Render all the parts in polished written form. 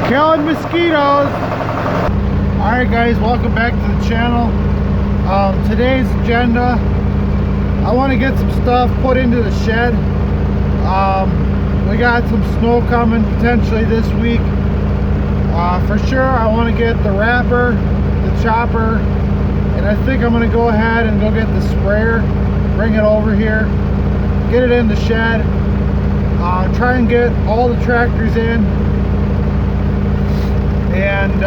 Killing mosquitoes. Alright guys, welcome back to the channel. Today's agenda, I want to get some stuff put into the shed. We got some snow coming potentially this week. For sure I want to get the wrapper, the chopper, and I think I'm going to go ahead and go get the sprayer, bring it over here, get it in the shed, try and get all the tractors in. And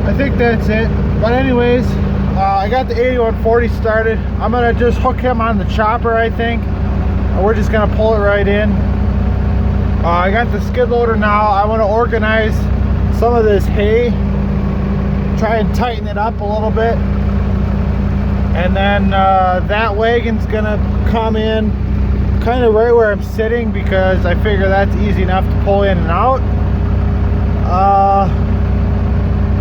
I think that's it. But anyways, I got the 8140 started. I'm gonna just hook him on the chopper, I think, and we're just gonna pull it right in. I got the skid loader now. I want to organize some of this hay, try and tighten it up a little bit, and then that wagon's gonna come in kind of right where I'm sitting, because I figure that's easy enough to pull in and out.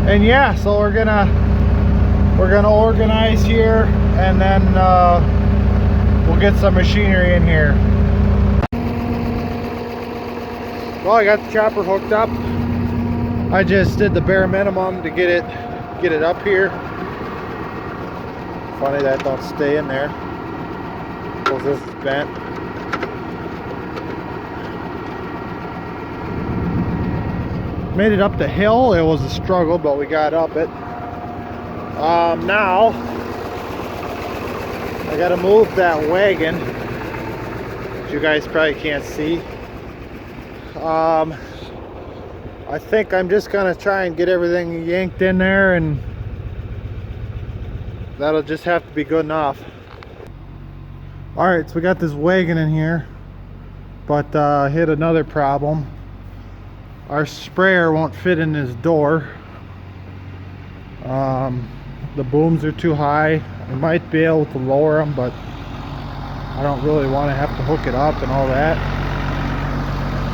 And yeah, so we're gonna organize here, and then we'll get some machinery in here. Well, I got the chopper hooked up. I just did the bare minimum to get it up here. Funny that don't stay in there because this is bent. Made it up the hill. It was a struggle, but we got up it. Now I gotta move that wagon, which you guys probably can't see. I think I'm just gonna try and get everything yanked in there, and that'll just have to be good enough. Alright, so we got this wagon in here, but hit another problem. Our sprayer won't fit in this door. The booms are too high. I might be able to lower them, but I don't really want to have to hook it up and all that.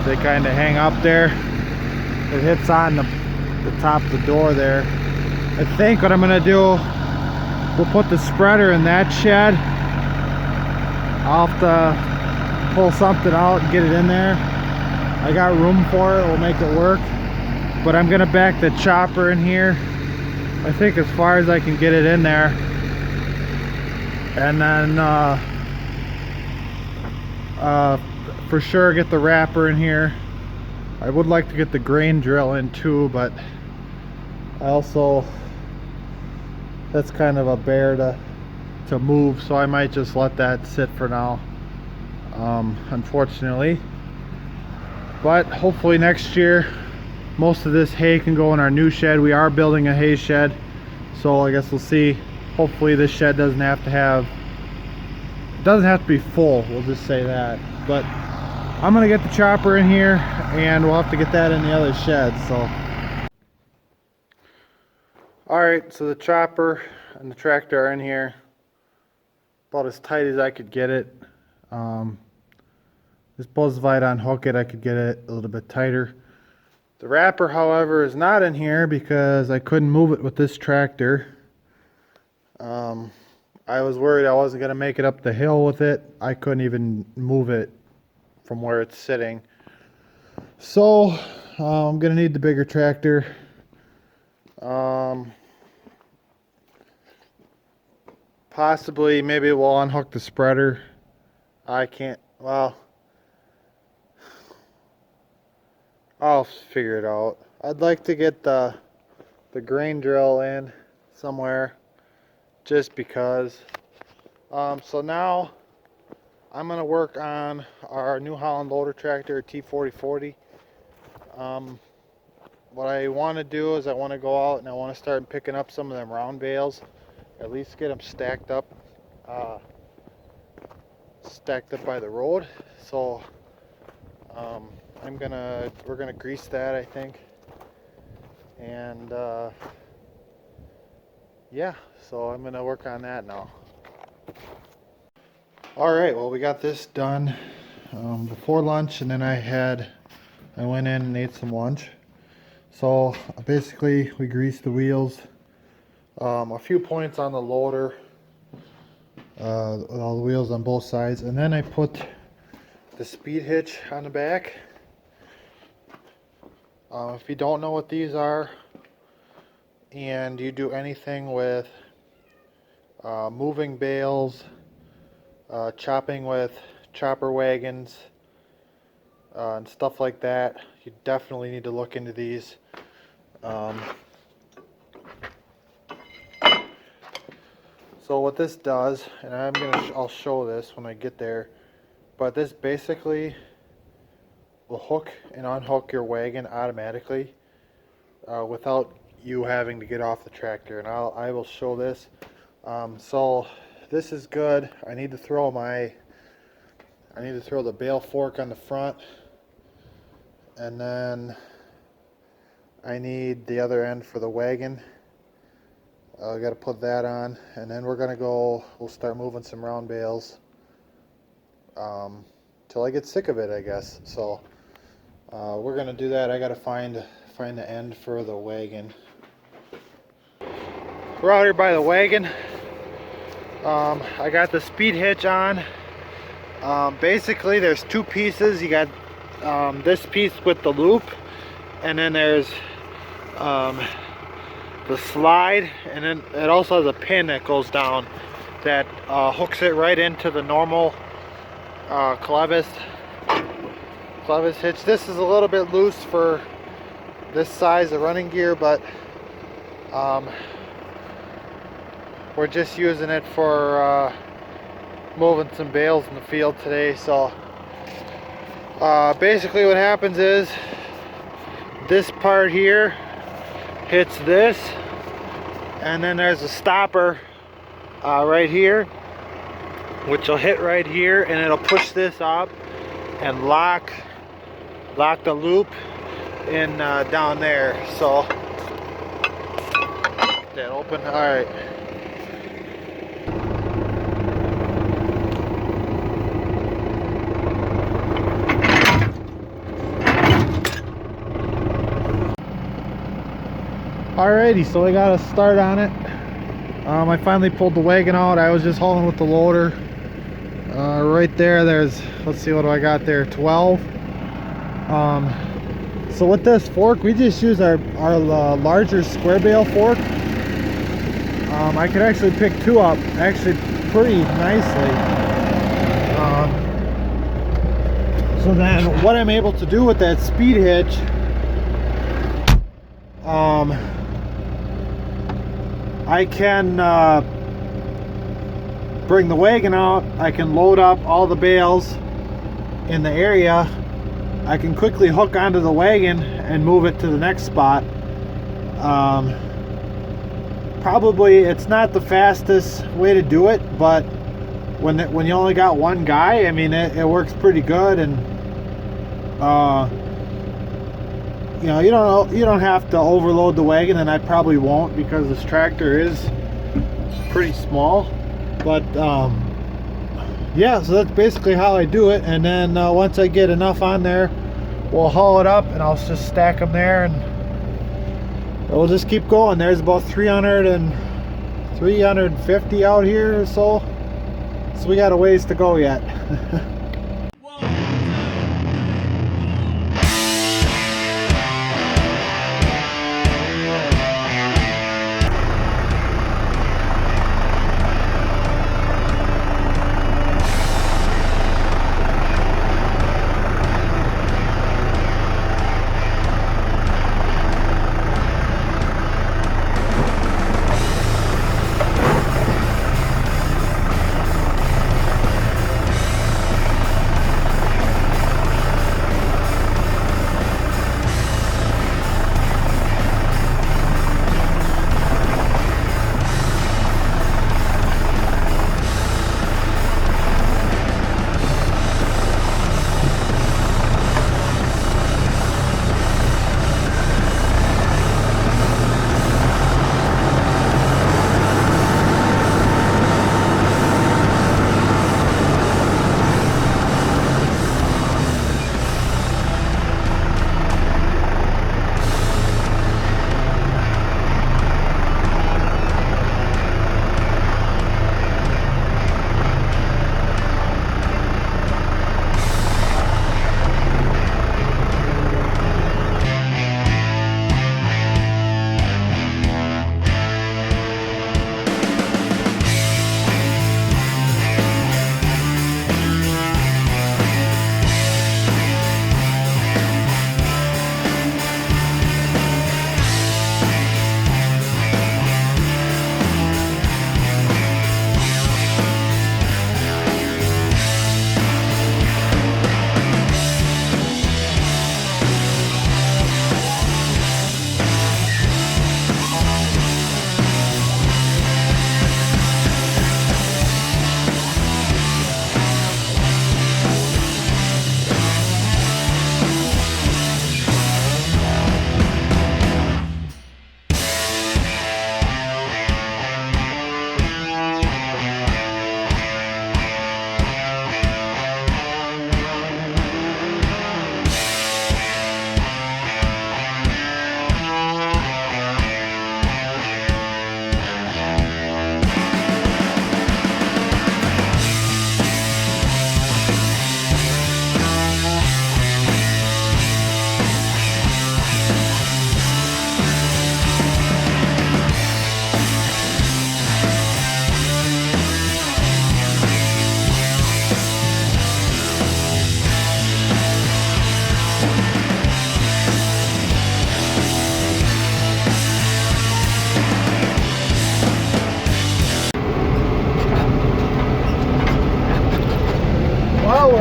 They kind of hang up there. It hits on the top of the door there. I think what I'm gonna do, we'll put the spreader in that shed. I'll have to pull something out and get it in there. I got room for it, we'll make it work. But I'm gonna back the chopper in here, I think, as far as I can get it in there. And then for sure get the wrapper in here. I would like to get the grain drill in too, but I also, that's kind of a bear to move, so I might just let that sit for now, unfortunately. But hopefully next year most of this hay can go in our new shed. We are building a hay shed, so I guess we'll see. Hopefully this shed doesn't have to be full, we'll just say that. But I'm gonna get the chopper in here, and we'll have to get that in the other shed. So alright, so the chopper and the tractor are in here about as tight as I could get it. I suppose if I'd unhook it, I could get it a little bit tighter. The wrapper, however, is not in here because I couldn't move it with this tractor. I was worried I wasn't going to make it up the hill with it. I couldn't even move it from where it's sitting. So I'm going to need the bigger tractor. Possibly, maybe we'll unhook the spreader. I can't, well, I'll figure it out. I'd like to get the grain drill in somewhere, just because. So now I'm gonna work on our new Holland loader tractor, T4040. What I want to do is I want to go out and I want to start picking up some of them round bales, at least get them stacked up by the road. So we're gonna grease that, I think, and yeah, so I'm gonna work on that now. Alright, well, we got this done before lunch, and then I went in and ate some lunch. So basically we greased the wheels, a few points on the loader, with all the wheels on both sides, and then I put the speed hitch on the back. If you don't know what these are and you do anything with moving bales, chopping with chopper wagons, and stuff like that, you definitely need to look into these. So what this does, and I'll show this when I get there, but this basically will hook and unhook your wagon automatically without you having to get off the tractor, and I will show this. So this is good. I need to throw the bale fork on the front, and then I need the other end for the wagon. I got to put that on, and then we'll start moving some round bales till I get sick of it, I guess. So we're gonna do that. I got to find the end for the wagon. We're out here by the wagon. I got the speed hitch on. Basically there's two pieces. You got this piece with the loop, and then there's the slide, and then it also has a pin that goes down that hooks it right into the normal clevis hitch. This is a little bit loose for this size of running gear, but we're just using it for moving some bales in the field today. So basically what happens is this part here hits this, and then there's a stopper right here, which will hit right here, and it'll push this up and lock the loop in down there. So that open. All right. Alrighty, so I got a start on it. I finally pulled the wagon out. I was just hauling with the loader. Right there's, let's see, what do I got there? 12. So with this fork, we just use our larger square bale fork. I could actually pick two up actually pretty nicely. So then what I'm able to do with that speed hitch, I can bring the wagon out. I can load up all the bales in the area. I can quickly hook onto the wagon and move it to the next spot. Probably it's not the fastest way to do it, but when you only got one guy, I mean, it works pretty good. And you know, you don't have to overload the wagon, and I probably won't because this tractor is pretty small. But yeah, so that's basically how I do it. And then once I get enough on there, we'll haul it up and I'll just stack them there, and we'll just keep going. There's about 350 out here or so we got a ways to go yet.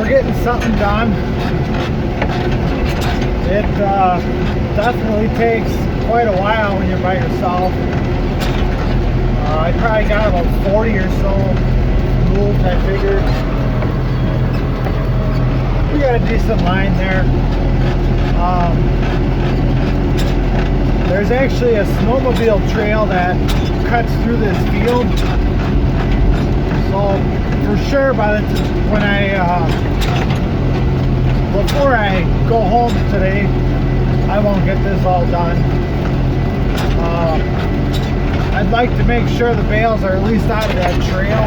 we're getting something done. It definitely takes quite a while when you're by yourself. I probably got about 40 or so moved, I figured. We got a decent line there. There's actually a snowmobile trail that cuts through this field. So for sure, before I go home today, I won't get this all done. I'd like to make sure the bales are at least out of that trail,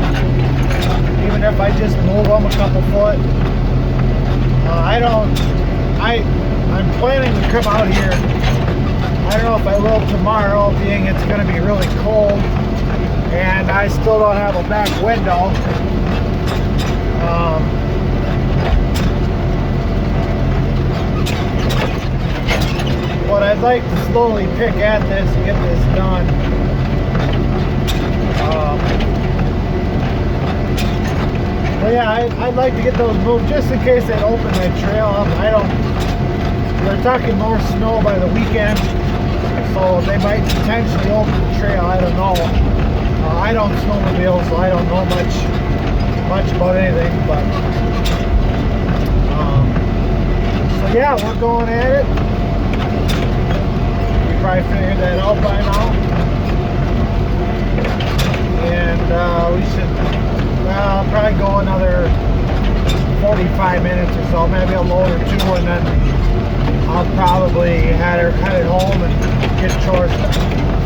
even if I just move them a couple foot. I'm planning to come out here. I don't know if I will tomorrow, being it's going to be really cold, and I still don't have a back window. But I'd like to slowly pick at this and get this done. But yeah, I'd like to get those moved just in case they open my trail up. They're talking more snow by the weekend, so they might potentially open the trail. I don't know. I don't snowmobile, so I don't know much about anything. But so yeah, we're going at it. You probably figured that out by now, and we should. Well, I'll probably go another 45 minutes or so, maybe a load or two, and then I'll probably head home and get chores done.